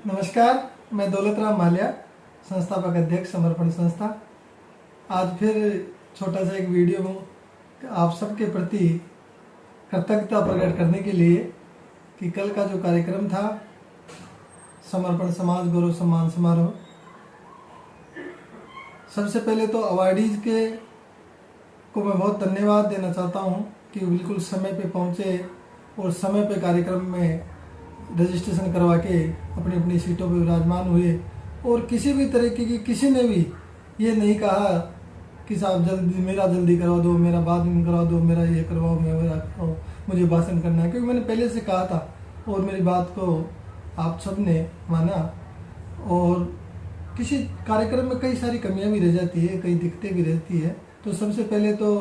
नमस्कार, मैं दौलत राम माल्या, संस्थापक अध्यक्ष समर्पण संस्था। आज फिर छोटा सा एक वीडियो में आप सबके प्रति कृतज्ञता प्रकट करने के लिए कि कल का जो कार्यक्रम था समर्पण समाज गौरव सम्मान समारोह, सबसे पहले तो अवार्डीज के को मैं बहुत धन्यवाद देना चाहता हूं कि बिल्कुल समय पे पहुंचे और समय पे कार्यक्रम में रजिस्ट्रेशन करवा के अपनी अपनी सीटों पर विराजमान हुए। और किसी भी तरीके की किसी ने भी ये नहीं कहा कि साहब जल्दी करवा दो, मेरा बाद में करवा दो, मेरा ये करवाओ, मेरा करवाओ, मुझे भाषण करना है। क्योंकि मैंने पहले से कहा था और मेरी बात को आप सब ने माना। और किसी कार्यक्रम में कई सारी कमियां भी रह जाती है, कई दिक्कतें भी रहती है। तो सबसे पहले तो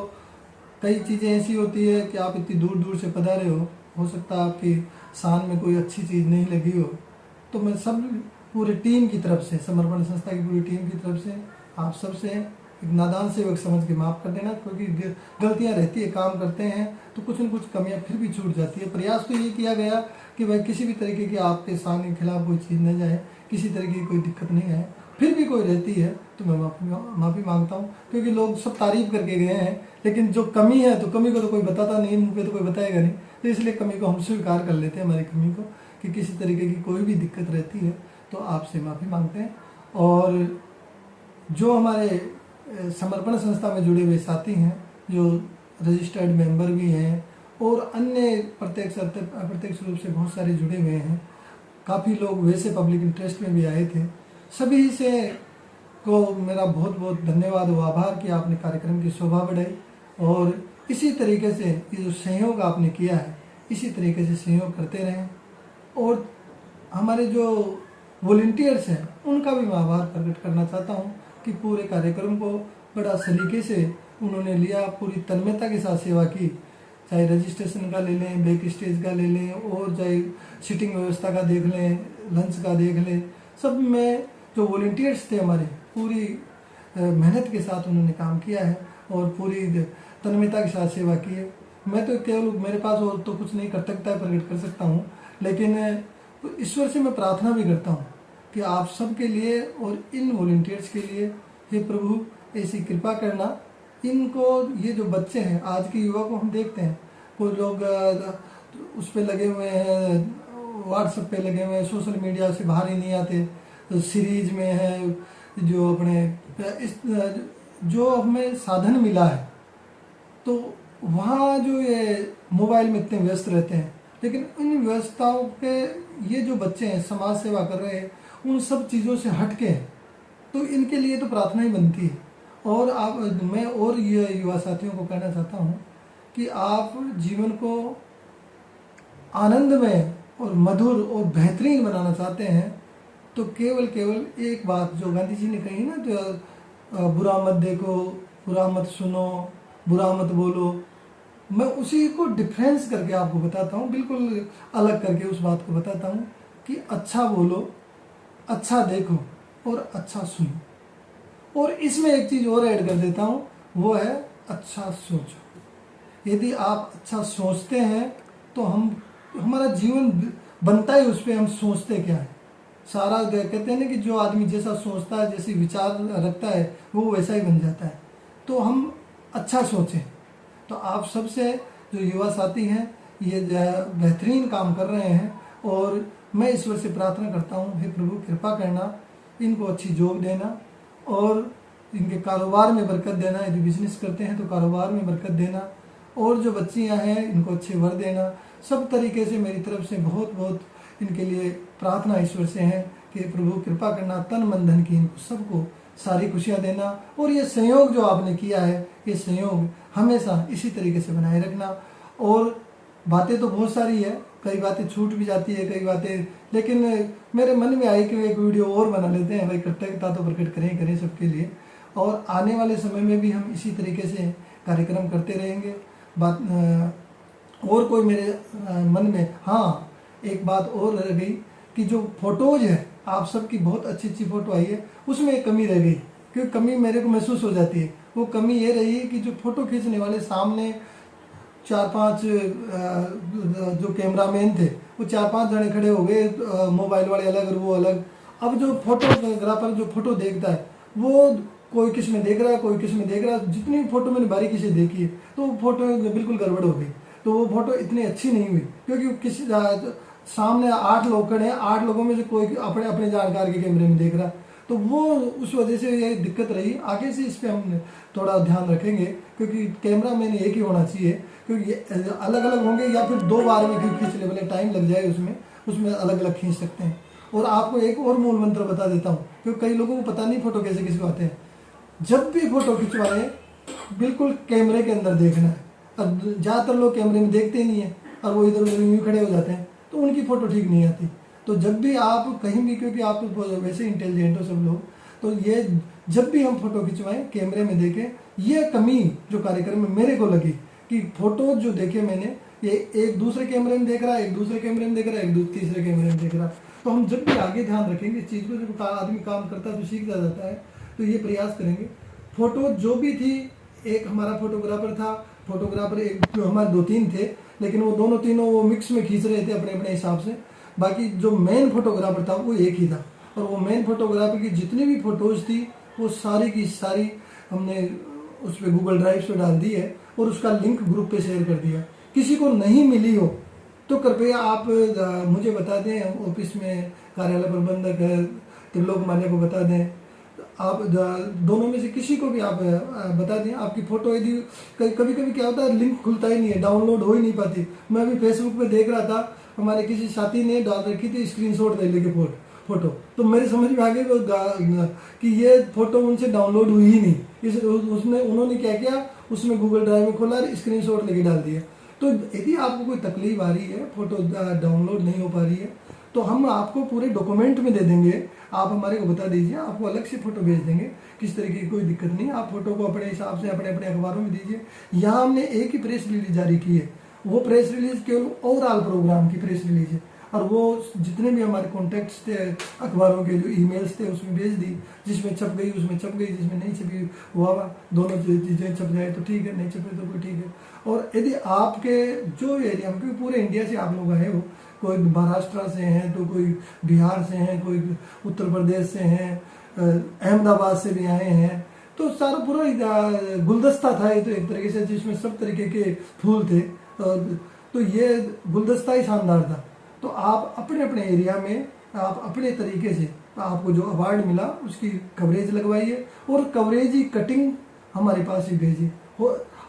कई चीज़ें ऐसी होती है कि आप इतनी दूर दूर से पधारे हो सकता है आपकी शान में कोई अच्छी चीज़ नहीं लगी हो। तो मैं सब पूरी टीम की तरफ से, समर्पण संस्था की पूरी टीम की तरफ से आप सबसे एक नादान सेवक समझ के माफ़ कर देना, क्योंकि गलतियां रहती है, काम करते हैं तो कुछ न कुछ कमियां फिर भी छूट जाती है। प्रयास तो ये किया गया कि भाई किसी भी तरीके की आपके शान के खिलाफ कोई चीज़ न जाए, किसी तरीके की कोई दिक्कत नहीं आए। फिर भी कोई रहती है तो मैं माफ़ी मांगता हूँ, क्योंकि लोग सब तारीफ करके गए हैं, लेकिन जो कमी है तो कमी को तो कोई बताता नहीं, मुँह पे तो कोई बताएगा नहीं। तो इसलिए कमी को हम स्वीकार कर लेते हैं, हमारी कमी को, कि किसी तरीके की कोई भी दिक्कत रहती है तो आपसे माफ़ी मांगते हैं। और जो हमारे समर्पण संस्था में जुड़े हुए साथी हैं, जो रजिस्टर्ड मेंबर भी हैं और अन्य प्रत्यक्ष रूप से बहुत सारे जुड़े हुए हैं, काफ़ी लोग वैसे पब्लिक इंटरेस्ट में भी आए थे, सभी से को मेरा बहुत बहुत धन्यवाद और आभार कि आपने कार्यक्रम की शोभा बढ़ाई। और इसी तरीके से ये जो सहयोग आपने किया है, इसी तरीके से सहयोग करते रहें। और हमारे जो वॉलंटियर्स हैं उनका भी मैं आभार प्रकट करना चाहता हूँ कि पूरे कार्यक्रम को बड़ा सलीके से उन्होंने लिया, पूरी तन्मयता के साथ सेवा की। चाहे रजिस्ट्रेशन का ले लें, बैक स्टेज का ले लें, और चाहे सीटिंग व्यवस्था का देख लें, लंच का देख लें, सब में जो वॉलंटियर्स थे हमारे पूरी मेहनत के साथ उन्होंने काम किया है और पूरी तन्मयता के साथ सेवा की है। मैं तो केवल, मेरे पास और तो कुछ नहीं कृतज्ञता प्रकट कर सकता हूँ, लेकिन ईश्वर से मैं प्रार्थना भी करता हूँ कि आप सबके लिए और इन वॉलंटियर्स के लिए, हे प्रभु ऐसी कृपा करना। इनको, ये जो बच्चे हैं, आज के युवा को हम देखते हैं, कुछ लोग उस पर लगे हुए हैं, व्हाट्सएप पे लगे हुए हैं, सोशल मीडिया से बाहर ही नहीं आते, तो सीरीज में है, जो अपने इस जो हमें साधन मिला है तो वहाँ जो ये मोबाइल में इतने व्यस्त रहते हैं। लेकिन इन व्यवस्थाओं के ये जो बच्चे हैं, समाज सेवा कर रहे हैं, उन सब चीज़ों से हट के, तो इनके लिए तो प्रार्थना ही बनती है। और मैं और ये युवा साथियों को कहना चाहता हूँ कि आप जीवन को आनंदमय और मधुर और बेहतरीन बनाना चाहते हैं तो केवल एक बात जो गांधी जी ने कही ना, तो बुरा मत देखो, बुरा मत सुनो, बुरा मत बोलो, मैं उसी को डिफरेंस करके आपको बताता हूँ, बिल्कुल अलग करके उस बात को बताता हूँ कि अच्छा बोलो, अच्छा देखो और अच्छा सुनो। और इसमें एक चीज़ और ऐड कर देता हूँ, वो है अच्छा सोचो। यदि आप अच्छा सोचते हैं तो हमारा जीवन बनता ही उस पर, हम सोचते क्या है। सारा कहते हैं ना कि जो आदमी जैसा सोचता है, जैसी विचार रखता है, वो वैसा ही बन जाता है। तो हम अच्छा सोचें। तो आप सबसे जो युवा साथी हैं, ये बेहतरीन काम कर रहे हैं और मैं ईश्वर से प्रार्थना करता हूँ, हे प्रभु कृपा करना, इनको अच्छी जोग देना और इनके कारोबार में बरकत देना। यदि बिजनेस करते हैं तो कारोबार में बरकत देना, और जो बच्चियाँ हैं इनको अच्छे वर देना। सब तरीके से मेरी तरफ से बहुत बहुत इनके लिए प्रार्थना ईश्वर से है कि प्रभु कृपा करना, तन मन धन की इनको सबको सारी खुशियाँ देना। और ये संयोग जो आपने किया है, ये संयोग हमेशा इसी तरीके से बनाए रखना। और बातें तो बहुत सारी है, कई बातें छूट भी जाती है, कई बातें, लेकिन मेरे मन में आई कि एक वीडियो और बना लेते हैं, भाई कृतज्ञता तो प्रकट करें सबके लिए। और आने वाले समय में भी हम इसी तरीके से कार्यक्रम करते रहेंगे। और कोई मेरे मन में, हाँ एक बात और रह गई कि जो फोटोज है, आप सबकी बहुत अच्छी अच्छी फोटो आई है, उसमें एक कमी रह गई, क्योंकि कमी मेरे को महसूस हो जाती है। वो कमी ये रही कि जो फोटो खींचने वाले सामने 4-5 जो कैमरामैन थे वो 4-5 जने खड़े हो गए, मोबाइल वाले अलग और वो अलग। अब जो फोटोग्राफर जो फोटो देखता है वो कोई किस में देख रहा है, कोई किस में देख रहा है। जितनी फोटो मैंने बारीकी से देखी है तो वो फोटो बिल्कुल गड़बड़ हो गई। तो वो फोटो इतनी अच्छी नहीं हुई क्योंकि किसी सामने 8 लोग खड़े हैं, 8 लोगों में से कोई अपने अपने जानकार के कैमरे में देख रहा है। तो वो उस वजह से ये दिक्कत रही। आगे से इस पर हम थोड़ा ध्यान रखेंगे क्योंकि कैमरा मैन एक ही होना चाहिए, क्योंकि अलग अलग होंगे या फिर 2 बार में खींच ले, भले टाइम लग जाए उसमें अलग अलग खींच सकते हैं। और आपको एक और मूल मंत्र बता देता हूँ क्योंकि कई लोगों को पता नहीं फोटो कैसे खिंचवाते हैं। जब भी फोटो खिंचवाएं बिल्कुल कैमरे के अंदर देखना है। अब ज़्यादातर लोग कैमरे में देखते ही नहीं है और वो इधर उधर यूँ खड़े हो जाते हैं, तो उनकी फ़ोटो ठीक नहीं आती। तो जब भी आप कहीं भी, क्योंकि आप तो वैसे इंटेलिजेंट हो सब लोग, तो ये जब भी हम फोटो खिंचवाएं कैमरे में देखें। ये कमी जो कार्यक्रम में मेरे को लगी कि फोटो जो देखे मैंने, ये एक दूसरे कैमरे में देख रहा है, एक दूसरे कैमरे में देख रहा है, एक तीसरे कैमरे में देख रहा है। तो हम जब भी आगे ध्यान रखेंगे इस चीज़ को, जब आदमी काम करता है तो सीख जाता है। तो ये प्रयास करेंगे। फोटो जो भी थी, एक हमारा फोटोग्राफर था, फोटोग्राफर एक हमारे 2-3 थे, लेकिन वो दोनों तीनों वो मिक्स में खींच रहे थे अपने अपने हिसाब से। बाकी जो मेन फोटोग्राफर था वो एक ही था, और वो मेन फोटोग्राफर की जितनी भी फोटोज थी वो सारी की सारी हमने उस पर गूगल ड्राइव पे डाल दी है और उसका लिंक ग्रुप पे शेयर कर दिया। किसी को नहीं मिली हो तो कृपया आप मुझे बता दें, ऑफिस में कार्यालय प्रबंधक है त्रिलोक मान्य को बता दें, आप दोनों में से किसी को भी आप बता दें। आपकी फ़ोटो यदि कभी कभी क्या होता है, लिंक खुलता ही नहीं है, डाउनलोड हो ही नहीं पाती। मैं अभी फेसबुक पे देख रहा था, हमारे किसी साथी ने डाल रखी थी स्क्रीनशॉट ले लेके फोटो, तो मेरे समझ में आ गया कि ये फोटो उनसे डाउनलोड हुई ही नहीं। उन्होंने क्या किया, उसमें गूगल ड्राइव में खोला और स्क्रीनशॉट लेके डाल दिया। तो यदि आपको कोई तकलीफ आ रही है, फोटो डाउनलोड नहीं हो पा रही है, तो हम आपको पूरे डॉक्यूमेंट में दे देंगे। आप हमारे को बता दीजिए, आपको अलग से फोटो भेज देंगे, किस तरीके की कोई दिक्कत नहीं। आप फोटो को अपने हिसाब से अपने अपने अखबारों में दीजिए। यहाँ हमने एक ही प्रेस रिलीज जारी की है, वो प्रेस रिलीज केवल ओवरऑल प्रोग्राम की प्रेस रिलीज है, और वो जितने भी हमारे कॉन्टेक्ट्स थे अखबारों के जो ईमेल्स थे उसमें भेज दी। जिसमें छप गई उसमें छप गई, जिसमें नहीं छपी हुआ दोनों चीज़ें छप जाए तो ठीक है, नहीं छपे तो कोई ठीक है। और यदि आपके जो एरिया में, क्योंकि पूरे इंडिया से आप लोग आए हो, कोई महाराष्ट्र से हैं तो कोई बिहार से हैं, कोई उत्तर प्रदेश से हैं, अहमदाबाद से भी आए हैं, तो सारा पूरा गुलदस्ता था ये तो एक तरीके से, जिसमें सब तरीके के फूल थे। तो ये गुलदस्ता ही शानदार था। तो आप अपने अपने एरिया में आप अपने तरीके से आपको जो अवार्ड मिला उसकी कवरेज लगवाइए, और कवरेज ही कटिंग हमारे पास ही भेजिए।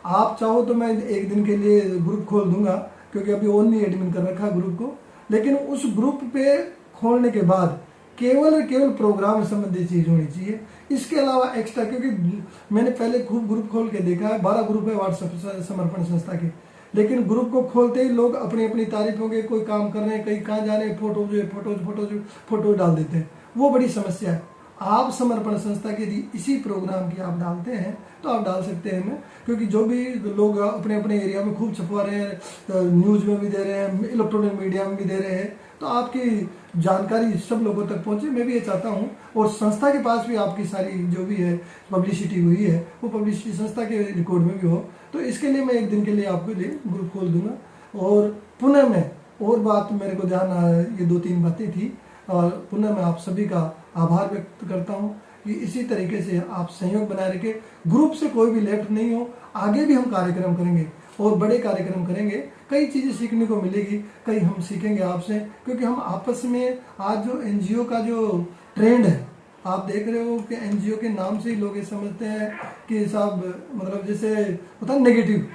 आप चाहो तो मैं एक दिन के लिए ग्रुप खोल दूंगा, क्योंकि अभी ऑन नहीं एडमिन कर रखा ग्रुप को, लेकिन उस ग्रुप पे खोलने के बाद केवल प्रोग्राम संबंधी चीज होनी चाहिए। इसके अलावा एक्स्ट्रा, क्योंकि मैंने पहले खूब ग्रुप खोल के देखा है, 12 ग्रुप है व्हाट्सएप समर्पण संस्था के, लेकिन ग्रुप को खोलते ही लोग अपनी अपनी तारीफों के, कोई काम कर रहे हैं, कहीं कहाँ जा रहे हैं, फोटो डाल देते हैं। वो बड़ी समस्या है। आप समर्पण संस्था के यदि इसी प्रोग्राम की आप डालते हैं तो आप डाल सकते हैं, क्योंकि जो भी लोग अपने अपने एरिया में खूब छपवा रहे हैं, न्यूज में भी दे रहे हैं, इलेक्ट्रॉनिक मीडिया में भी दे रहे हैं, तो आपकी जानकारी सब लोगों तक पहुंचे। मैं भी ये चाहता हूं, और संस्था के पास भी आपकी सारी जो भी है पब्लिसिटी हुई है वो पब्लिसिटी संस्था के रिकॉर्ड में भी हो। तो इसके लिए मैं एक दिन के लिए आपके लिए ग्रुप खोल दूंगा। और पुनः मैं और बात मेरे को ध्यान, ये 2-3 बातें थी, और पुनः मैं आप सभी का आभार व्यक्त करता हूं कि इसी तरीके से आप सहयोग बनाए रखें। ग्रुप से कोई भी लेफ्ट नहीं हो, आगे भी हम कार्यक्रम करेंगे और बड़े कार्यक्रम करेंगे। कई चीज़ें सीखने को मिलेगी, कई हम सीखेंगे आपसे, क्योंकि हम आपस में आज जो एनजीओ का जो ट्रेंड है, आप देख रहे हो कि एनजीओ के नाम से ही लोग ये समझते हैं कि साहब, मतलब जैसे होता है नेगेटिव,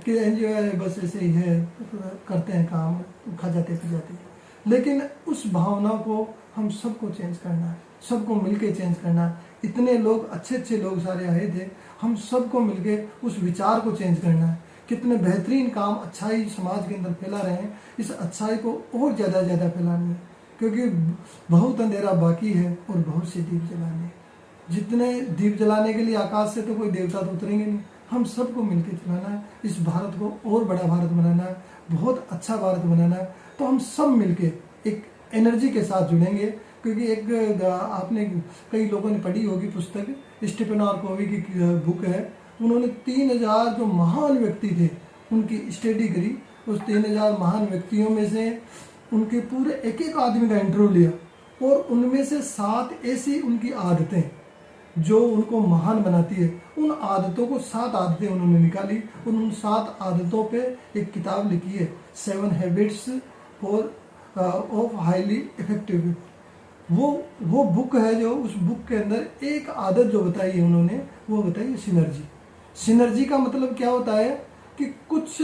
कि एनजीओ है बस ऐसे ही है, करते हैं काम, खा जाते पी जाते। लेकिन उस भावना को हम सबको चेंज करना है, सबको मिलके चेंज करना है। इतने लोग, अच्छे अच्छे लोग सारे आए थे, हम सबको मिलके उस विचार को चेंज करना है। कितने बेहतरीन काम, अच्छाई समाज के अंदर फैला रहे हैं, इस अच्छाई को और ज़्यादा फैलानी है, क्योंकि बहुत अंधेरा बाकी है और बहुत से दीप जलाने हैं। जितने दीप जलाने के लिए आकाश से तो कोई देवता तो उतरेंगे नहीं, हम सबको मिलकर चलाना है। इस भारत को और बड़ा भारत बनाना है, बहुत अच्छा भारत बनाना है। तो हम सब मिलके एक एनर्जी के साथ जुड़ेंगे, क्योंकि एक आपने कई लोगों ने पढ़ी होगी पुस्तक, स्टीफन आर कोवी की बुक है। उन्होंने 3000 जो महान व्यक्ति थे उनकी स्टडी करी, उस 3000 महान व्यक्तियों में से उनके पूरे एक एक आदमी का इंटरव्यू लिया, और उनमें से 7 ऐसी उनकी आदतें जो उनको महान बनाती है, उन आदतों को 7 आदतें उन्होंने निकाली, उन 7 आदतों पे एक किताब लिखी है, 7 habits for of highly effective. वो बुक है, जो उस बुक के अंदर एक आदत जो बताई है उन्होंने, वो बताई है सिनर्जी। सिनर्जी का मतलब क्या होता है कि कुछ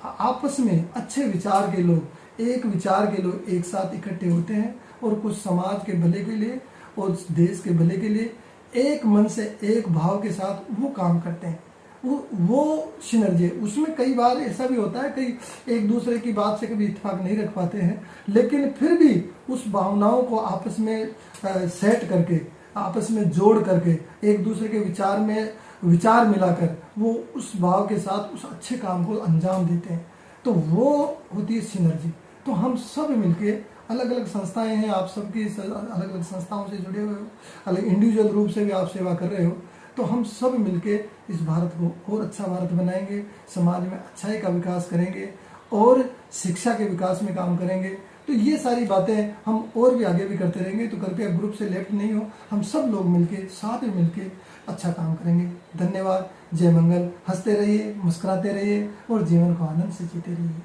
आपस में अच्छे विचार के लोग, एक विचार के लोग एक साथ इकट्ठे होते हैं और कुछ समाज के भले के लिए और देश के भले के लिए एक मन से एक भाव के साथ वो काम करते हैं। वो सिनर्जी। उसमें कई बार ऐसा भी होता है, कई एक दूसरे की बात से कभी इत्तेफाक नहीं रख पाते हैं, लेकिन फिर भी उस भावनाओं को आपस में सेट करके, आपस में जोड़ करके, एक दूसरे के विचार में विचार मिलाकर वो उस भाव के साथ उस अच्छे काम को अंजाम देते हैं, तो वो होती है सिनर्जी। तो हम सब मिलके, अलग अलग संस्थाएं हैं, आप सबकी अलग अलग संस्थाओं से जुड़े हुए हो, अलग इंडिविजुअल रूप से भी आप सेवा कर रहे हो, तो हम सब मिलके इस भारत को और अच्छा भारत बनाएंगे, समाज में अच्छाई का विकास करेंगे और शिक्षा के विकास में काम करेंगे। तो ये सारी बातें हम और भी आगे भी करते रहेंगे। तो कृपया ग्रुप से लेफ्ट नहीं हो, हम सब लोग मिलके साथ में मिलके अच्छा काम करेंगे। धन्यवाद। जय मंगल। हंसते रहिए, मुस्कुराते रहिए और जीवन को आनंद से जीते रहिए।